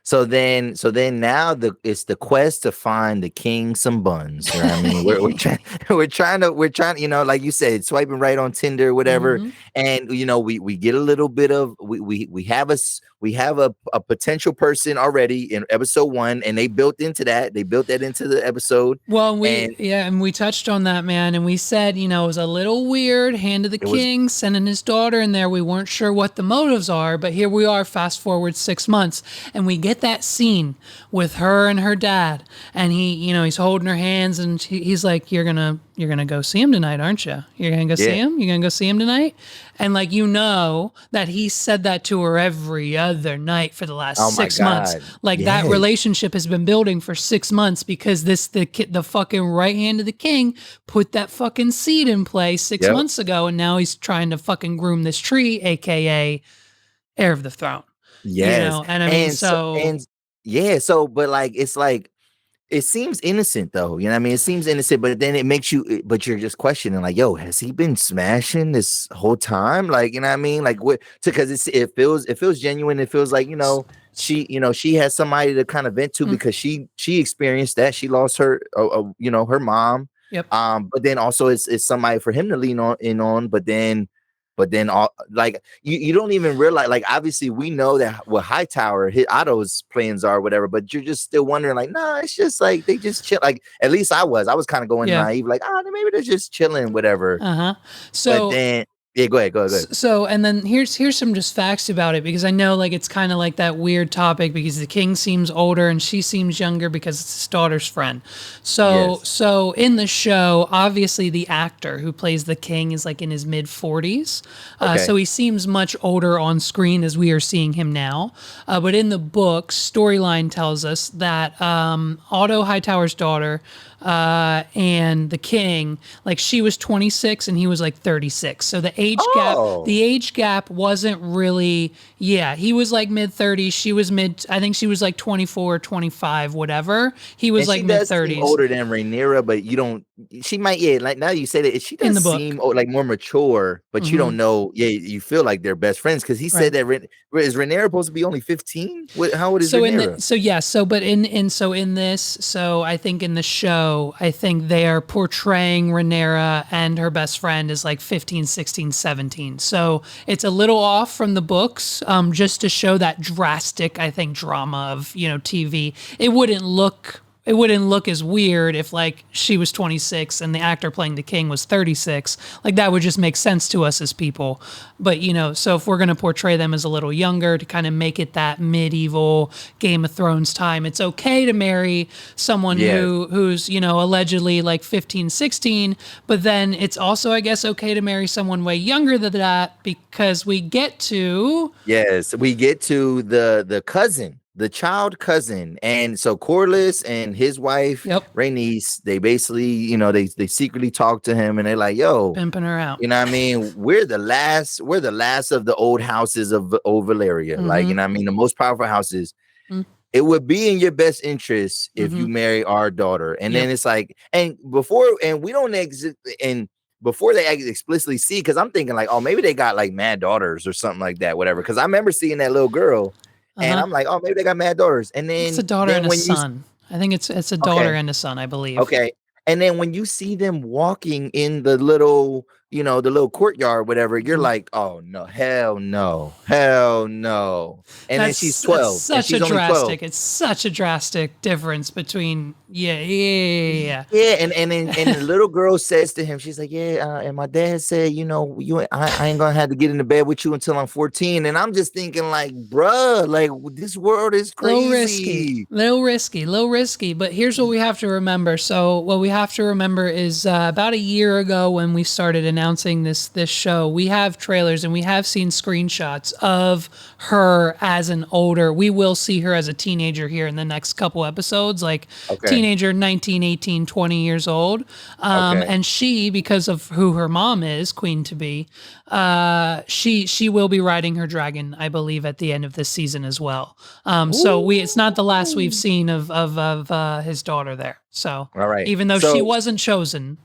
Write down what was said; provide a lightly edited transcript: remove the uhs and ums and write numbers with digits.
So then now it's the quest to find the king some buns. You know what I mean? We're trying we're trying, like you said, swiping right on Tinder, whatever. Hmm. And we get a little bit of we have a potential person already in episode one, and they built into that. They built that into the episode. Well, And and we touched on that, man, and we said, it was a little weird, hand of the it was king, sending his daughter in there. We weren't sure what the motives are, but here we are, fast forward 6 months, and we get that scene with her and her dad, and he's holding her hands, and he's like, you're gonna go see him tonight, aren't you? You're gonna go see yeah. him? You're gonna go see him tonight? And like, that he said that to her every other night for the Oh last my 6 months. God. Like that Yes. relationship has been building for 6 months because the fucking right hand of the king put that fucking seed in play six Yep. months ago, and now he's trying to fucking groom this tree, aka heir of the throne. Yes. And I mean, And so so and yeah, so but like it's like it seems innocent though. You know what I mean? It seems innocent, but then it makes you but you're just questioning like, yo, has he been smashing this whole time? Like, you know what I mean? Like what because it feels genuine. It feels like, she has somebody to kind of vent to mm, because she experienced that. She lost her mom. yep. But then also it's somebody for him to lean on, but then all like you don't even realize, like, obviously we know that what Hightower hit Otto's plans are, whatever, but you're just still wondering, like, nah, it's just like they just chill. Like, at least I was kind of going Yeah. naive, like, maybe they're just chilling, whatever. Uh-huh. But So then yeah, go ahead. So, and then here's some just facts about it, because I know, like, it's kind of like that weird topic because the king seems older and she seems younger because it's his daughter's friend. So Yes. so in the show, obviously the actor who plays the king is like in his mid 40s. Okay. So he seems much older on screen as we are seeing him now. But in the book, storyline tells us that Otto Hightower's daughter and the king, like, she was 26 and he was like 36. So Oh, the age gap wasn't really, yeah, he was like mid 30s. I think she was like 24, 25, whatever. He was and like she mid does seem 30s older than Rhaenyra, but you don't. She might, yeah. Like now you say that she in does the book. seem like more mature, but you Hmm. don't know. Yeah, you feel like they're best friends because he Right. said that. Is Rhaenyra supposed to be only 15? How old is So in the Rhaenyra? so yeah so but in so in this so I think in the show, I think they are portraying Rhaenyra and her best friend as like 15, 16, 17. So it's a little off from the books, just to show that drastic, I think, drama of TV. It wouldn't look as weird if, like, she was 26 and the actor playing the king was 36. Like, that would just make sense to us as people. But, so if we're going to portray them as a little younger to kind of make it that medieval Game of Thrones time, it's okay to marry someone Yes. who's, allegedly like 15, 16. But then it's also, I guess, okay to marry someone way younger than that, because we get to. Yes, we get to the cousin, the child cousin, and so Corliss and his wife Yep. Rhaenys, they basically, they secretly talk to him, and they're like, "Yo, Pimping her out. you know what I mean? We're the last of the old houses of old Valeria. Like, Mm-hmm. you know what I mean? The most powerful houses. It would be in your best interest if Mm-hmm. you marry our daughter." And then Yep. it's like, and we don't exit, and before they explicitly see, because I'm thinking like, oh, maybe they got like mad daughters or something like that, whatever. Because I remember seeing that little girl, and Uh-huh. I'm like, oh, maybe they got mad daughters. And It's a then daughter and then a when you son. I think it's a daughter okay, and a son, I believe. okay, and then when you see them walking in the little courtyard, whatever, you're Mhm. like, oh no, hell no, hell no. And then she's That's 12, and such a she's only 12. drastic. It's such a drastic difference between, Yeah, and the little girl says to him, she's like, yeah, and my dad said, I ain't gonna have to get into bed with you until I'm 14. And I'm just thinking, like, bruh, like, this world is Little risky, crazy. little risky, little risky. But here's what we have to remember. So what we have to remember is, about a year ago when we started announcing this show, we have trailers and we have seen screenshots of her as an older. We will see her as a teenager here in the next couple episodes, like Okay, teenager, 19, 18, 20 years old. okay. And she, because of who her mom is, queen to be, she will be riding her dragon, I believe, at the end of this season as well. So it's not the last we've Ooh. seen of his daughter there. So All right. even though she So wasn't chosen,